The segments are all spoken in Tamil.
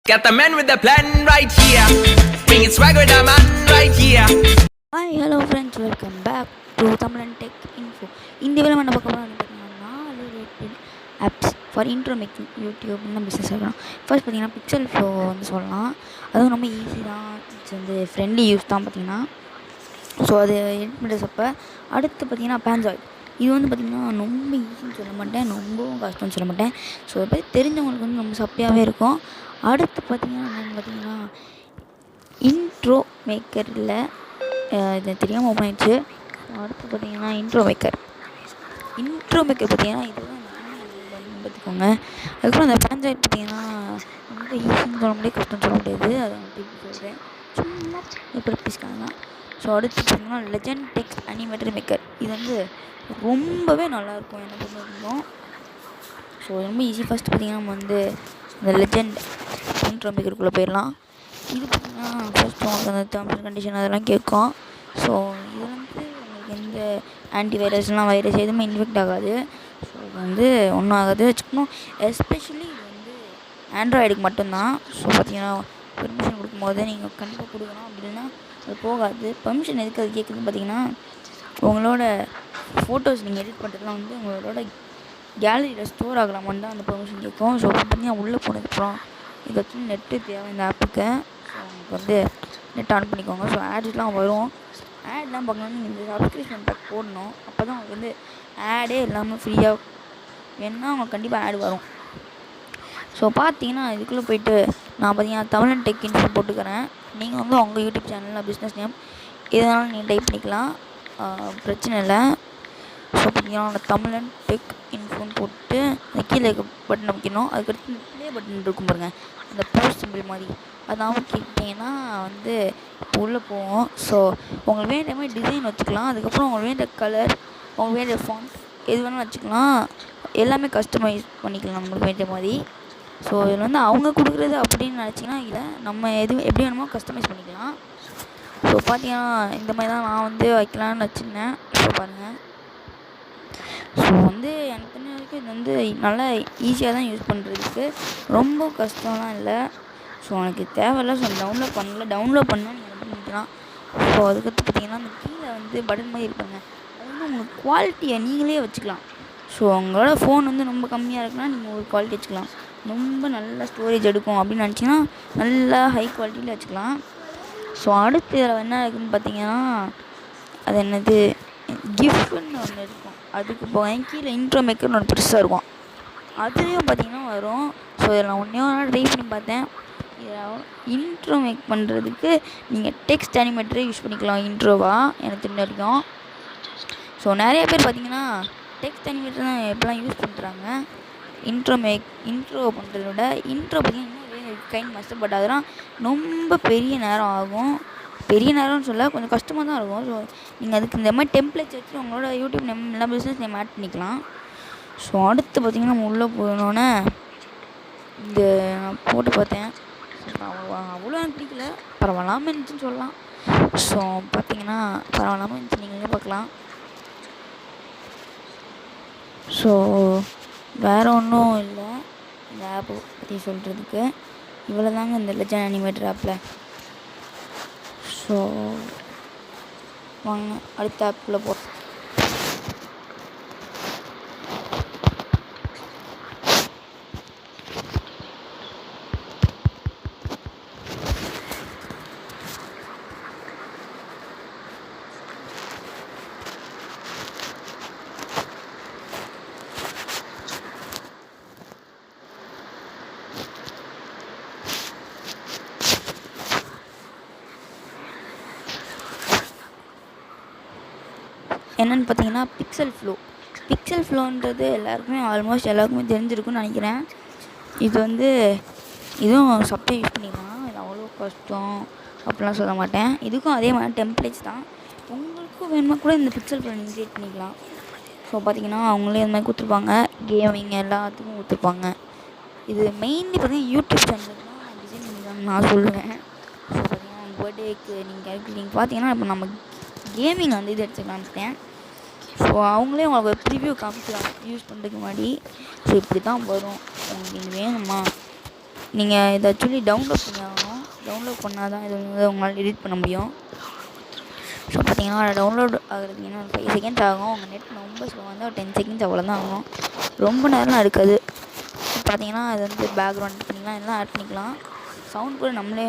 Got the man with the plan right here. Bring it swag with the man right here. Hi, hello friends, welcome back to Tamil and Tech Info. இந்த வேலை நம்ம பார்க்க போகிறோம் பார்த்தீங்கன்னா 4 rated apps for intro making யூடியூப்னு பிஸ்னஸ் ஆகலாம். ஃபர்ஸ்ட் பார்த்தீங்கன்னா பிக்சல் ஃப்ளோ வந்து சொல்லலாம். அதுவும் ரொம்ப ஈஸி தான், இட்ஸ் வந்து ஃப்ரெண்ட்லி யூஸ் தான் பார்த்தீங்கன்னா. ஸோ அது எடிட் பண்ணுறப்ப அடுத்து பார்த்தீங்கன்னா பேன்சாய்ட். இது வந்து பார்த்திங்கன்னா ரொம்ப ஈஸின்னு சொல்ல மாட்டேன், ரொம்பவும் கஷ்டம்னு சொல்ல மாட்டேன். ஸோ அதை பற்றி தெரிஞ்சவங்களுக்கு வந்து ரொம்ப சப்பையாகவே இருக்கும். அடுத்து பார்த்திங்கன்னா என்னென்னு பார்த்தீங்கன்னா இன்ட்ரோ மேக்கரில் இது தெரியாமல் ஓப்பன் ஆயிடுச்சு. அடுத்து பார்த்திங்கன்னா இன்ட்ரோ மேக்கர் பார்த்திங்கன்னா இதுதான் பார்த்துக்கோங்க. அதுக்கப்புறம் அந்த பேன்சாய்ட் பார்த்திங்கன்னா ரொம்ப ஈஸின்னு சொல்ல முடியாது, கஷ்டம்னு சொல்ல முடியாது. அதை திருப்பி சொல்கிறேன், சும்மா ப்ராக்டிஸ்க்காக தான். ஸோ அடுத்து பார்த்திங்கன்னா லெஜண்ட் டெக்ஸ்ட் அனிமேட்டர் மேக்கர். இது வந்து ரொம்பவே நல்லாயிருக்கும் என்ன பண்ணிருந்தோம். ஸோ ரொம்ப ஈஸி. ஃபஸ்ட்டு பார்த்திங்கன்னா நம்ம வந்து இந்த லெஜண்ட் இன்ட்ரோ மேக்கருக்குள்ளே போயிடலாம். இது பார்த்திங்கன்னா ஃபஸ்ட்டு உங்களுக்கு அந்த டேர்ம்ஸ் அண்ட் கண்டிஷன் அதெல்லாம் கேட்கும். ஸோ இது வந்து உங்களுக்கு எந்த ஆன்டிவைரஸ்லாம் வைரஸ் எதுவுமே இன்ஃபெக்ட் ஆகாது. ஸோ இது வந்து ஒன்றும் ஆகாது வச்சுக்கணும். எஸ்பெஷலி இது வந்து ஆண்ட்ராய்டுக்கு மட்டும்தான். ஸோ பார்த்திங்கன்னா பெர்மிஷன் கொடுக்கும்போது நீங்கள் கண்டிப்பாக கொடுக்கணும், அப்படின்னா அது போகாது. பெர்மிஷன் எதுக்கு அது கேட்குதுன்னு பார்த்திங்கன்னா உங்களோட ஃபோட்டோஸ் நீங்கள் எடிட் பண்ணுறதுலாம் வந்து உங்களோட கேலரியில் ஸ்டோர் ஆகலாமான்னு தான் அந்த பெர்மிஷன் கேட்கும். ஸோ பார்த்திங்கன்னா உள்ளே போனதுக்கப்புறம் இது வச்சு நெட்டு தேவை இந்த ஆப்புக்கு. ஸோ உங்களுக்கு வந்து நெட் ஆன் பண்ணிக்கோங்க. ஸோ ஆட்ஸ்லாம் வரும். ஆட்லாம் பார்க்கணுன்னு நீங்கள் இந்த சப்ஸ்கிரிப்ஷன் பேக் போடணும். அப்போ தான் உங்களுக்கு வந்து ஆடே இல்லாமல் ஃப்ரீயாக வேணுன்னா உங்களுக்கு கண்டிப்பாக ஆட் வரும். ஸோ பார்த்தீங்கன்னா இதுக்குள்ளே போய்ட்டு நான் பார்த்தீங்கன்னா தமிழ் அண்ட் டெக் இன்ஃபோ போட்டுக்கிறேன். நீங்கள் வந்து உங்கள் யூடியூப் சேனலில் பிஸ்னஸ் நேம் எதனாலும் நீங்கள் டைப் பண்ணிக்கலாம், பிரச்சனை இல்லை. ஸோ பார்த்தீங்கன்னா தமிழ் அண்ட் டெக் இன்ஃபோன்னு போட்டு அந்த கீழே இருக்க பட்டன் அமைக்கணும். அதுக்கடுத்து இந்த ப்ளே பட்டன் இருக்கும் பாருங்கள், அந்த போஸ்ட் சிம்பிள் மாதிரி அதை அமைக்கிட்டிங்கன்னா வந்து இப்போ உள்ளே போவோம். ஸோ உங்களுக்கு வேண்டிய மாதிரி டிசைன் வச்சுக்கலாம். அதுக்கப்புறம் உங்களுக்கு வேண்டிய கலர், உங்களுக்கு வேண்டிய ஃபாண்ட் எது வேணாலும் வச்சுக்கலாம். எல்லாமே கஸ்டமைஸ் பண்ணிக்கலாம் நம்மளுக்கு வேண்டிய மாதிரி. ஸோ இதில் வந்து அவங்க கொடுக்குறது அப்படின்னு நினச்சிங்கன்னா இல்லை, நம்ம எப்படி வேணுமோ கஸ்டமைஸ் பண்ணிக்கலாம். ஸோ பார்த்தீங்கன்னா இந்த மாதிரி தான் நான் வந்து வைக்கலான்னு வச்சுருந்தேன். ஸோ பாருங்கள், ஸோ வந்து எனக்கு தெரிஞ்ச வரைக்கும் இது வந்து நல்லா ஈஸியாக தான் யூஸ் பண்ணுறதுக்கு, ரொம்ப கஷ்டம்லாம் இல்லை. ஸோ எனக்கு தேவையில்லை. ஸோ டவுன்லோட் பண்ணால் நீங்கள் எப்படி பண்ணிக்கலாம். ஸோ அதுக்கடுத்து பார்த்திங்கன்னா அந்த கீழே வந்து பட்டன் மாதிரி இருப்பாங்க, அது வந்து உங்களுக்கு குவாலிட்டியை நீங்களே வச்சுக்கலாம். ஸோ உங்களோட ஃபோன் வந்து ரொம்ப கம்மியாக இருக்குன்னா நீங்கள் ஒரு குவாலிட்டி வச்சுக்கலாம். ரொம்ப நல்லா ஸ்டோரேஜ் எடுக்கும் அப்படின்னு நினச்சிங்கன்னா நல்லா ஹை குவாலிட்டியில் வச்சுக்கலாம். ஸோ அடுத்து இதில் என்ன இருக்குதுன்னு பார்த்தீங்கன்னா அது என்னது கிஃப்ட்னு ஒன்று இருக்கும். அதுக்கு போக கீழே இன்ட்ரோ மேக்கர்னு ஒன்று பெருசாக இருக்கும், அதுலேயும் பார்த்திங்கன்னா வரும். ஸோ இதில் நான் ஒன்றே ஒரு ட்ரை பண்ணி பார்த்தேன். இதில் இன்ட்ரோ மேக் பண்ணுறதுக்கு நீங்கள் டெக்ஸ்ட் அனிமேட்டரே யூஸ் பண்ணிக்கலாம் இன்ட்ரோவாக எனக்கு தெரிஞ்ச வரைக்கும். ஸோ நிறைய பேர் பார்த்திங்கன்னா டெக்ஸ்ட் அனிமேட்டர் தான் எப்போலாம் யூஸ் பண்ணுறாங்க. இன்ட்ரோ பண்ணுறத விட இன்ட்ரோ பார்த்திங்கன்னா இன்னும் கைண்ட் மாஸ்டர். பட் அதெல்லாம் ரொம்ப பெரிய நேரம் ஆகும். பெரிய நேரம்னு சொல்ல கொஞ்சம் கஷ்டமாக தான் இருக்கும். ஸோ நீங்கள் அதுக்கு இந்த மாதிரி டெம்ப்ளேட்ஸ் வச்சு உங்களோட யூடியூப் நேம் எல்லாம் பிஸ்னஸ் நேம் ஆட் பண்ணிக்கலாம். ஸோ அடுத்து பார்த்திங்கன்னா நம்ம உள்ளே போனோன்னே இந்த நான் போட்டு பார்த்தேன். அவ்வளோ எனக்கு பிடிக்கல, பரவாயில்லாமல் இருந்துச்சுன்னு சொல்லலாம். ஸோ பார்த்திங்கன்னா பரவாயில்லாமல் இருந்துச்சு, நீங்களே பார்க்கலாம். ஸோ வேறு ஒன்றும் இல்லை இந்த ஆப்பை பற்றி சொல்கிறதுக்கு. இவ்வளோ தாங்க இந்த லெஜண்ட் அனிமேட்டர் ஆப்பில். ஸோ வாங்க அடுத்த ஆப்பில் போ. என்னென்னு பார்த்தீங்கன்னா பிக்சல் ஃப்ளோன்றது ஆல்மோஸ்ட் எல்லாருக்குமே தெரிஞ்சிருக்குன்னு நினைக்கிறேன். இது வந்து இதுவும் சப்ளை யூஸ் பண்ணிக்கலாம். இது அவ்வளோ கஷ்டம் அப்படிலாம் சொல்ல மாட்டேன். இதுக்கும் அதே மாதிரி டெம்ப்ளேட்ஸ் தான். உங்களுக்கும் வேணுமா கூட இந்த பிக்சல் ஃப்ளோ நீங்கள் கிரியேட் பண்ணிக்கலாம். ஸோ பார்த்திங்கன்னா அவங்களே இந்த மாதிரி கொடுத்துருப்பாங்க, கேமிங் எல்லாத்துக்கும் கொடுத்துருப்பாங்க. இது மெயின்லி பார்த்திங்கன்னா யூடியூப் சேனலுக்கு தான் டிசைன் பண்ணியிருக்காங்கன்னு நான் சொல்லுவேன். ஸோ பார்த்திங்கன்னா பர்த்டேக்கு நீங்கள் பார்த்தீங்கன்னா இப்போ நம்ம கேமிங் வந்து இது எடுத்துக்கலான்ட்டேன். ஸோ அவங்களே உங்களுக்கு ஒரு ப்ரிவ்யூ காமிக்கிறாங்க யூஸ் பண்ணுறதுக்கு முன்னாடி. ஸோ இப்படி தான் வரும், உங்களுக்கு இது வேணுமா நீங்கள் இதை ஆக்சுவலி டவுன்லோட் பண்ணி ஆகணும். டவுன்லோட் பண்ணால் தான் இது வந்து உங்களால் எடிட் பண்ண முடியும். ஸோ பார்த்தீங்கன்னா டவுன்லோட் ஆகுறதுக்கு இன்னும் 5 செகண்ட்ஸ் ஆகும். உங்கள் நெட் ரொம்ப ஸ்லோவாக இருந்தால் 10 செகண்ட்ஸ் அவ்வளோதான் ஆகும். ரொம்ப நேரம்லாம் இருக்காது. பார்த்தீங்கன்னா அது வந்து பேக்ரவுண்ட் பண்ணிக்கலாம், எல்லாம் ஆட் பண்ணிக்கலாம். சவுண்ட் கூட நம்மளே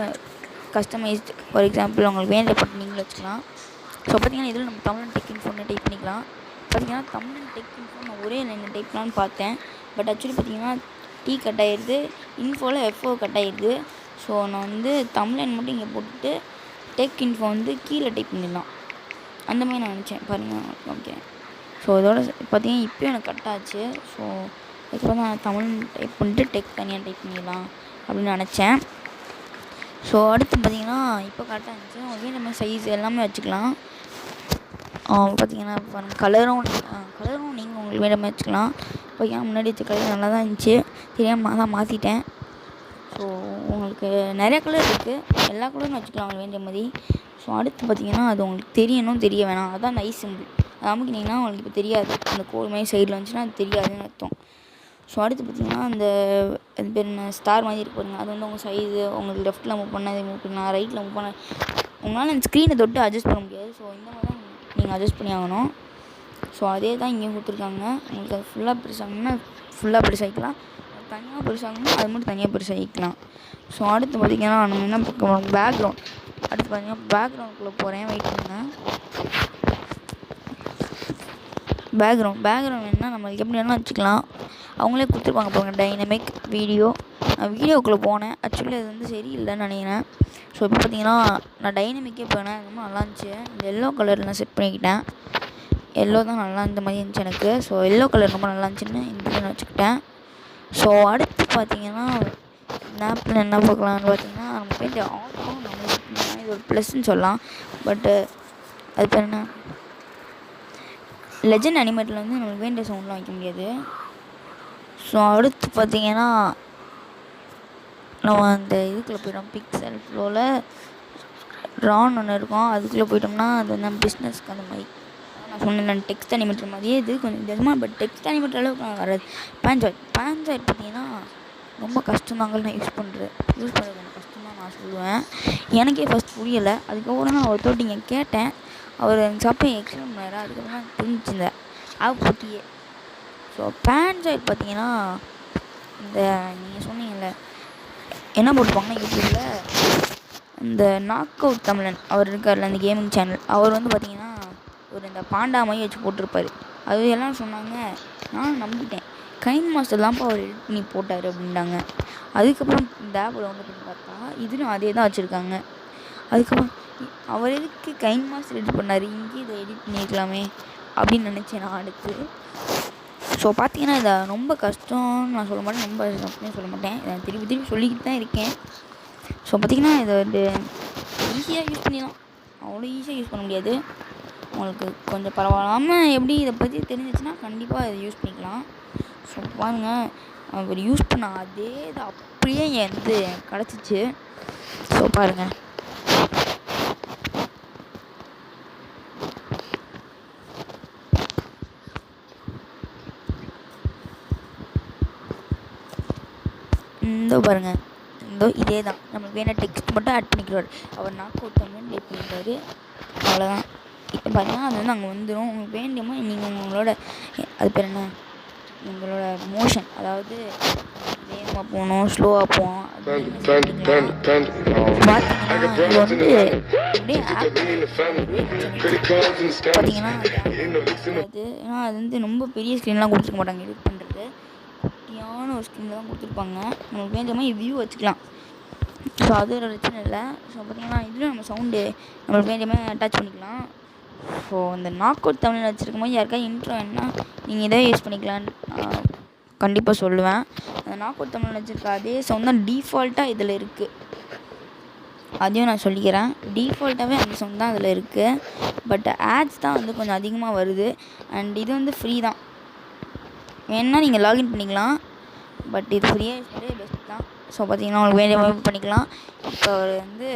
கஸ்டமைஸ்டு, ஃபார் எக்ஸாம்பிள் உங்களுக்கு வேண்டிய பாட்டு நீங்களே வச்சுக்கலாம். ஸோ பார்த்தீங்கன்னா இதில் நம்ம தமிழ் டெக் இன்ஃபோன்னு டைப் பண்ணிக்கலாம். பார்த்தீங்கன்னா தமிழ் டெக் இன்ஃபோ நான் ஒரே லைனில் டைப் பண்ணலான்னு பார்த்தேன். பட் ஆக்சுவலி பார்த்தீங்கன்னா டி கட் ஆகிடுது, இன்ஃபோவில் எஃப்ஓ கட் ஆகிடுது. ஸோ நான் வந்து தமிழன் மட்டும் இங்கே போட்டுட்டு டெக் இன்ஃபோ வந்து கீழே டைப் பண்ணிடலாம். அந்த மாதிரி நான் நினச்சேன். பாருங்கள், ஓகே. ஸோ இதோட பார்த்தீங்கன்னா இப்போயும் எனக்கு கட் ஆச்சு. ஸோ அதுக்கப்புறம் நான் தமிழ் டைப் பண்ணிட்டு டெக் தனியாக டைப் பண்ணிடலாம் அப்படின்னு நினச்சேன். ஸோ அடுத்து பார்த்தீங்கன்னா இப்போ கரெக்டாக இருந்துச்சு. உங்களுக்கு நம்ம சைஸ் எல்லாமே வச்சுக்கலாம். பார்த்தீங்கன்னா கலரும் நீங்கள் உங்களுக்கு வேறு மாதிரி வச்சுக்கலாம். பார்த்தீங்கன்னா முன்னாடி வச்ச கலர் நல்லா தான் இருந்துச்சு, தெரியாமல் தான் மாற்றிட்டேன். ஸோ உங்களுக்கு நிறைய கலர் இருக்குது, எல்லா கலரும் வச்சுக்கலாம் உங்களுக்கு வேண்டிய மாதிரி. ஸோ அடுத்து பார்த்தீங்கன்னா அது உங்களுக்கு தெரியணும், தெரிய வேணாம், அதுதான் அந்த சிம்பிள். அது அமுக்கினீங்கன்னா உங்களுக்கு இப்போ தெரியாது. அந்த கோல் மாதிரி சைடில் வந்துச்சுன்னா அது தெரியாதுன்னு அர்த்தம். ஸோ அடுத்து பார்த்தீங்கன்னா அந்த அது பேர் என்ன ஸ்டார் மாதிரி இருப்பாருங்க, அது வந்து உங்கள் சைஸு உங்களுக்கு லெஃப்ட்டில் மூவ் பண்ணால் இது மூவ் பண்ணலாம், ரைட்டில் மூவ் பண்ண உங்களால் அந்த ஸ்க்ரீனை தொட்டு அட்ஜஸ்ட் பண்ண முடியாது. ஸோ இந்த மாதிரி தான் நீங்கள் அட்ஜஸ்ட் பண்ணி ஆகணும். ஸோ அதே தான் இங்கேயும் கொடுத்துருக்காங்க. உங்களுக்கு அது ஃபுல்லாக பெருசாகணும்னா ஃபுல்லாக பெருசாகிக்கலாம், தனியாக பெருசாகணும்னா அது மட்டும் தனியாக பெருசாகிக்கலாம். ஸோ அடுத்து பார்த்திங்கன்னா நம்ம என்ன பார்க்க பேக்ரவுண்ட். அடுத்து பார்த்திங்கன்னா பேக்ரவுண்டுக்குள்ளே போகிறேன், வெயிட் பண்ணுங்க. பேக்ரவுண்ட் என்ன நம்மளுக்கு எப்படி வேணாலும் வச்சுக்கலாம். அவங்களே கொடுத்துருப்பாங்க பாருங்க, டைனமிக் வீடியோ. நான் வீடியோக்குள்ளே போனேன், ஆக்சுவலி அது வந்து சரி இல்லைன்னு நினைக்கிறேன். ஸோ இப்போ பார்த்தீங்கன்னா நான் டைனமிக்கே போனேன், ரொம்ப நல்லா இருந்துச்சு. இந்த எல்லோ கலரில் நான் செட் பண்ணிக்கிட்டேன். எல்லோ தான் நல்லா இந்த மாதிரி இருந்துச்சு எனக்கு. ஸோ எல்லோ கலர் ரொம்ப நல்லா இருந்துச்சுன்னு இந்த நான் வச்சுக்கிட்டேன். ஸோ அடுத்து பார்த்தீங்கன்னா ஸ்னாப்பில் என்ன பார்க்கலான்னு பார்த்தீங்கன்னா நம்ம போய்ட்டு ஆட்டோ நம்ம இது ஒரு ப்ளஸ்ன்னு சொல்லலாம். பட்டு அது பேர் என்ன, லெஜண்ட் அனிமேட்டில் வந்து நம்மளுக்கு வேண்டிய சவுண்ட்லாம் வைக்க முடியாது. ஸோ அடுத்து பார்த்தீங்கன்னா நம்ம அந்த இதுக்குள்ளே போய்ட்டோம், பிக்சல் ஃப்ளோவில் ட்ரான் ஒன்று இருக்கும், அதுக்குள்ளே போய்ட்டோம்னா அது வந்து பிஸ்னஸ்க்கு அந்த மாதிரி நான் சொன்னேன். டெக்ஸ்ட் அனிமேட்டர் மாதிரியே இது கொஞ்சம் வித்தியாசமாக, பட் டெக்ஸ்ட் அனிமேட்டர் அளவுக்கு நான் வராது. பேண்ட்ராய்ட் பார்த்தீங்கன்னா ரொம்ப கஷ்டமாங்க. நான் யூஸ் பண்ணுறது கொஞ்சம் கஷ்டம் தான் நான் சொல்லுவேன். எனக்கே ஃபஸ்ட் புரியலை. அதுக்கப்புறம் நான் ஒருத்தோட்டிங்க கேட்டேன், அவர் எனக்கு சப்பை எக்ஸ்பிளைன் பண்ணார். அதுக்கப்புறம் தான் புரிஞ்சுருந்தேன் ஆப் பற்றியே. ஸோ பேண்ட்ராய்ட் பார்த்தீங்கன்னா இந்த நீங்கள் சொன்னீங்கல்ல என்ன போட்டுப்பாங்கன்னா யூடியூப்பில் இந்த நாக் அவுட் தமிழன் அவர் இருக்கார்ல, அந்த கேமிங் சேனல், அவர் வந்து பார்த்தீங்கன்னா ஒரு இந்த பாண்டா மாதிரி வச்சு போட்டிருப்பார். அது எல்லாம் சொன்னாங்க, நானும் நம்பிட்டேன். கைன் மாஸ்டர் தான்ப்பா அவர் எடிட் பண்ணி போட்டார் அப்படின்ட்டாங்க. அதுக்கப்புறம் இந்த ஆப் டவுன்லோட் பண்ணி பார்த்தா இதுவும் அதே தான் வச்சுருக்காங்க. அதுக்கப்புறம் அவர் எதுக்கு கைன் மாஸ்டர் எடிட் பண்ணார், இங்கேயே இதை எடிட் பண்ணியிருக்கலாமே அப்படின்னு நினச்சேன் நான் அடுத்து. ஸோ பார்த்தீங்கன்னா இதை ரொம்ப கஷ்டம்னு நான் சொல்ல மாட்டேன், ரொம்ப கஷ்டம்னு சொல்ல மாட்டேன், இதை திருப்பி சொல்லிக்கிட்டு தான் இருக்கேன். ஸோ பார்த்திங்கன்னா இதை வந்து ஈஸியாக யூஸ் பண்ணிடலாம், அவ்வளோ ஈஸியாக யூஸ் பண்ண முடியாது. உங்களுக்கு கொஞ்சம் பரவாயில்லாமல் எப்படி இதை பற்றி தெரிஞ்சிச்சுன்னா கண்டிப்பாக இதை யூஸ் பண்ணிக்கலாம். ஸோ பாருங்கள், அவர் யூஸ் பண்ண அதே இது அப்படியே என் வந்து கிடச்சிச்சு. ஸோ பாருங்கள், இந்த பாருங்கள், இந்த இதே தான் நம்மளுக்கு வேணால் டெக்ஸ்ட் மட்டும் ஆட் பண்ணிக்கிறார். அவர் நாக் அவுட் பண்ணி டைப் பண்ணிட்டாரு, அவ்வளோதான். இப்போ பார்த்தீங்கன்னா அது வந்து அங்கே வந்துடும். உங்களுக்கு வேண்டியமா நீங்கள் உங்களோட அது பேர் என்ன, உங்களோட மோஷன், அதாவது வேகமாக போகணும் ஸ்லோவாக போகணும் பார்த்தீங்கன்னா இது வந்து அப்படியே பார்த்தீங்கன்னா அது ஏன்னா அது வந்து ரொம்ப பெரிய ஸ்க்ரீன்லாம் கொடுத்துருக்க மாட்டாங்க, எடிட் பண்ணுறது குட்டியான ஒரு ஸ்க்ரீனில் தான் கொடுத்துருப்பாங்க. நம்மளுக்கு வேண்டிய மாதிரி வியூ வச்சுக்கலாம். ஸோ அது ஒரு பிரச்சனை இல்லை. ஸோ பார்த்திங்கன்னா இதுலேயும் நம்ம சவுண்டு நம்மளுக்கு வேண்டிய மாதிரி அட்டாச் பண்ணிக்கலாம். ஸோ இந்த நாக் அவுட் தமிழ் வச்சுருக்கும் போது யாருக்கா இன்ட்ரோ என்ன நீங்கள் இதை யூஸ் பண்ணிக்கலான்னு கண்டிப்பாக சொல்லுவேன். அந்த நாக் அவுட் தமிழ் வச்சுருக்க அதே சவுண்ட் தான் டிஃபால்ட்டாக இதில் இருக்குது, அதையும் நான் சொல்லிக்கிறேன். டிஃபால்ட்டாகவே அந்த சவுண்ட் தான் அதில் இருக்குது. பட் ஆட்ஸ் தான் வந்து கொஞ்சம் அதிகமாக வருது. அண்ட் இது வந்து ஃப்ரீ தான், வேணுன்னா நீங்கள் லாகின் பண்ணிக்கலாம். பட் இது ஃப்ரீயாக யூஸ் பண்ணுறது பெஸ்ட் தான். ஸோ பார்த்திங்கன்னா உங்களுக்கு வேண்டிய மாதிரி பண்ணிக்கலாம். இப்போ வந்து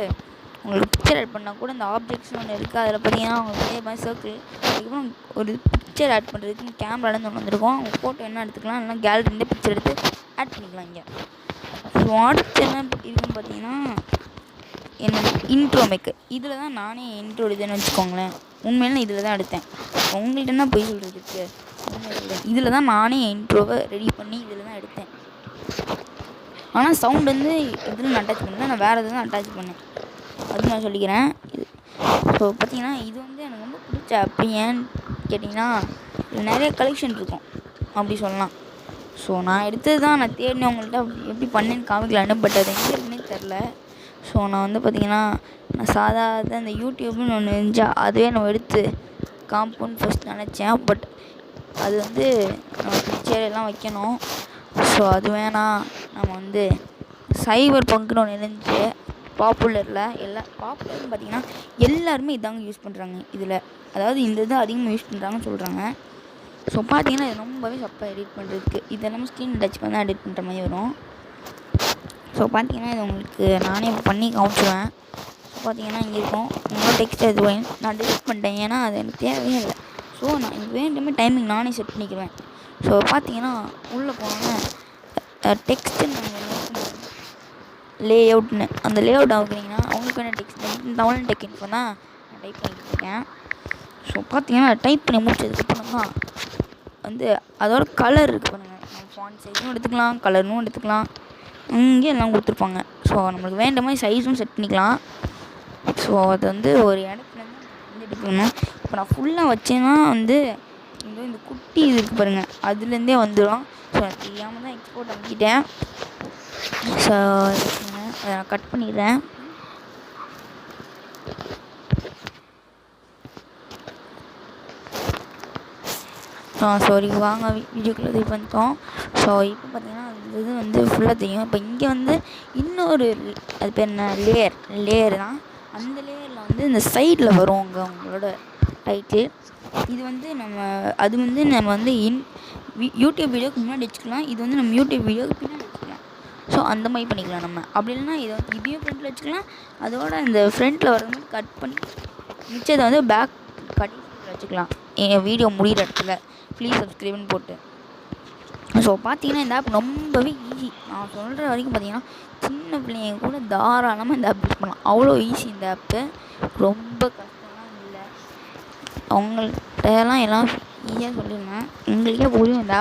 உங்களுக்கு பிக்சர் ஆட் பண்ணால் கூட இந்த ஆப்ஜெக்ட்ஸ்னு ஒன்று இருக்குது, அதில் பார்த்தீங்கன்னா உங்களுக்கு இதே மாதிரி சர்க்கிள், அதுக்கப்புறம் ஒரு பிக்சர் ஆட் பண்ணுறதுக்கு கேமராலேருந்து ஒன்று வந்துருக்கும். அவங்க ஃபோட்டோ என்ன எடுத்துக்கலாம், இல்லைனா கேலரிலேருந்து பிக்சர் எடுத்து ஆட் பண்ணிக்கலாம் இங்கே. ஸோ அடுத்து என்ன இருக்குன்னு பார்த்தீங்கன்னா என்னோட இன்ட்ரோ மேக்கர். இதில் தான் நானே இன்ட்ரோ எடுத்தேன்னு வச்சுக்கோங்களேன். உண்மையில இதில் தான் எடுத்தேன். உங்கள்கிட்ட என்ன போய் சொல்கிறதுக்கு, இதில் தான் நானே இன்ட்ரோவை ரெடி பண்ணி இதில் தான் எடுத்தேன். ஆனால் சவுண்ட் வந்து இதில் நான் அட்டாச் பண்ணல, நான் வேறு எதுவும் அட்டாச் பண்ணேன். அது நான் சொல்லிக்கிறேன். ஸோ பார்த்தீங்கன்னா இது வந்து எனக்கு ரொம்ப பிடிச்ச ஆப். ஏன்னு கேட்டிங்கன்னா இதில் நிறைய கலெக்ஷன் இருக்கும் அப்படி சொல்லலாம். ஸோ நான் எடுத்தது தான், நான் தேடினேன் உங்கள்கிட்ட எப்படி பண்ணேன்னு காமிக்கலான்னு. பட் அது எங்கே இருக்குன்னே தெரில. ஸோ நான் வந்து பார்த்திங்கன்னா நான் சாதாரண இந்த யூடியூப்னு ஒன்று இருந்துச்சா அதுவே நம்ம எடுத்து காம்பவுண்ட் ஃபஸ்ட் நினச்சேன். பட் அது வந்து நம்ம பிக்சரெல்லாம் வைக்கணும். ஸோ அது வேணாம், நம்ம வந்து சைபர் பங்க்னு ஒன்று இருந்துச்சு பாப்புலரில். பாப்புலர்னு பார்த்திங்கன்னா எல்லாருமே இதாங்க யூஸ் பண்ணுறாங்க இதில். அதாவது இந்த இது அதிகமாக யூஸ் பண்ணுறாங்கன்னு சொல்கிறாங்க. ஸோ பார்த்தீங்கன்னா இது ரொம்பவே சப்பாக எடிட் பண்ணுறதுக்கு. இதெல்லாமே ஸ்க்ரீன் டச் பண்ணி தான் எடிட் பண்ணுற மாதிரி வரும். ஸோ பார்த்தீங்கன்னா இது உங்களுக்கு நானே பண்ணி காமிச்சுவேன். ஸோ பார்த்தீங்கன்னா இங்கே இருக்கும் உங்களோட டெக்ஸ்ட் இது நான் டெலிட் பண்ணிட்டேன், ஏன்னா அது எனக்கு தேவையே இல்லை. ஸோ நான் எனக்கு வேண்டுமே டைமிங் நானே செட் பண்ணிக்குவேன். ஸோ பார்த்தீங்கன்னா உள்ளே போனோன்னே டெக்ஸ்ட்டுன்னு லே அவுட்னு அந்த லே அவுட் ஆகுறீங்கன்னா அவங்களுக்கு வேணால் டெக்ஸ்ட் தமிழ் டெக் இன்ஃபோ தான் நான் டைப் பண்ணிக்கிட்டு இருக்கேன். ஸோ பார்த்தீங்கன்னா டைப் பண்ணி முடிச்சதுக்கப்புறம் தான் வந்து அதோட கலர் இருக்குது பாருங்கள். நம்ம ஃபாண்ட் சைஸும் எடுத்துக்கலாம், கலரும் எடுத்துக்கலாம், இங்கே எல்லாம் கொடுத்துருப்பாங்க. ஸோ நம்மளுக்கு வேண்ட மாதிரி சைஸும் செட் பண்ணிக்கலாம். ஸோ அது வந்து ஒரு இடத்துலேருந்து வந்து எடுக்கணும். இப்போ நான் ஃபுல்லாக வச்சேன்னா வந்து இந்த குட்டி இது இருக்குது பாருங்கள், அதுலேருந்தே வந்துடும். ஸோ நான் தெரியாமல் தான் எக்ஸ்போர்ட் பண்ணிக்கிட்டேன். ஸோ அதை நான் கட் பண்ணிடுறேன். சாரி வாங்க வீடியோக்குள்ளே இது பண்ணிட்டோம். ஸோ இப்போ பார்த்தீங்கன்னா அந்த இது வந்து ஃபுல்லாக தெரியும். இப்போ இங்கே வந்து இன்னொரு அது பேர் என்ன லேயர் தான். அந்த லேயரில் வந்து இந்த சைடில் வருவாங்க உங்களோட டைட்டில். இது வந்து அது வந்து நம்ம வந்து யூடியூப் வீடியோக்கு முன்னாடி வச்சுக்கலாம். இது வந்து நம்ம யூடியூப் வீடியோக்கு பின்னாடி வச்சுக்கலாம். ஸோ அந்த மாதிரி பண்ணிக்கலாம் நம்ம. அப்படி இல்லைன்னா இதை வந்து இதையும் ஃப்ரண்ட்டில் வச்சுக்கலாம். அதோட இந்த ஃப்ரண்ட்டில் வர மாதிரி கட் பண்ணி மிச்சத்தை வந்து பேக் கட்டிங்கில் வச்சுக்கலாம் என் வீடியோ முடிகிற இடத்துல. ப்ளீஸ் சப்ஸ்கிரைப்னு போட்டு. ஸோ பார்த்தீங்கன்னா இந்த ஆப் ரொம்பவே ஈஸி. நான் சொல்கிற வரைக்கும் பார்த்தீங்கன்னா சின்ன பிள்ளைங்க கூட தாராளமாக இந்த ஆப் யூஸ் பண்ணலாம். அவ்வளோ ஈஸி இந்த ஆப்பு. ரொம்ப கஷ்டம்லாம் இல்லை. அவங்கள்ட்டலாம் எல்லாம் ஈஸியாக சொல்லிடுவேன். உங்களுக்கே புரியும் இந்த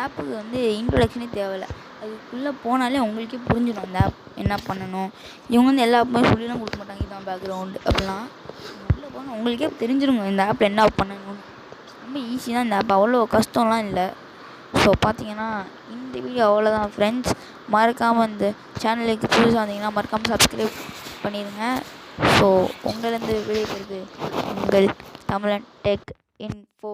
ஆப்புக்கு வந்து இன்ட்ரொடக்ஷனே தேவையில்லை. அதுக்குள்ளே போனாலே உங்களுக்கே புரிஞ்சிடும் இந்த ஆப் என்ன பண்ணணும். இவங்க வந்து எல்லா ஆப்புமே சொல்லிலாம் கொடுக்க மாட்டாங்க, இதுதான் பேக்ரவுண்டு அப்படிலாம். உள்ளே போனால் உங்களுக்கே தெரிஞ்சிருங்க இந்த ஆப்பில் என்ன பண்ணணும்னு. ரொம்ப ஈஸி தான் இந்த ஆப், அவ்வளோ கஷ்டம்லாம் இல்லை. ஸோ பார்த்தீங்கன்னா இந்த வீடியோ அவ்வளோதான் ஃப்ரெண்ட்ஸ். மறக்காமல் இந்த சேனலுக்கு புதுசாக வந்தீங்கன்னா மறக்காமல் சப்ஸ்கிரைப் பண்ணிடுங்க. ஸோ உங்களிருந்து விடைபெறுது உங்கள் தமிழன் டெக் இன்ஃபோ.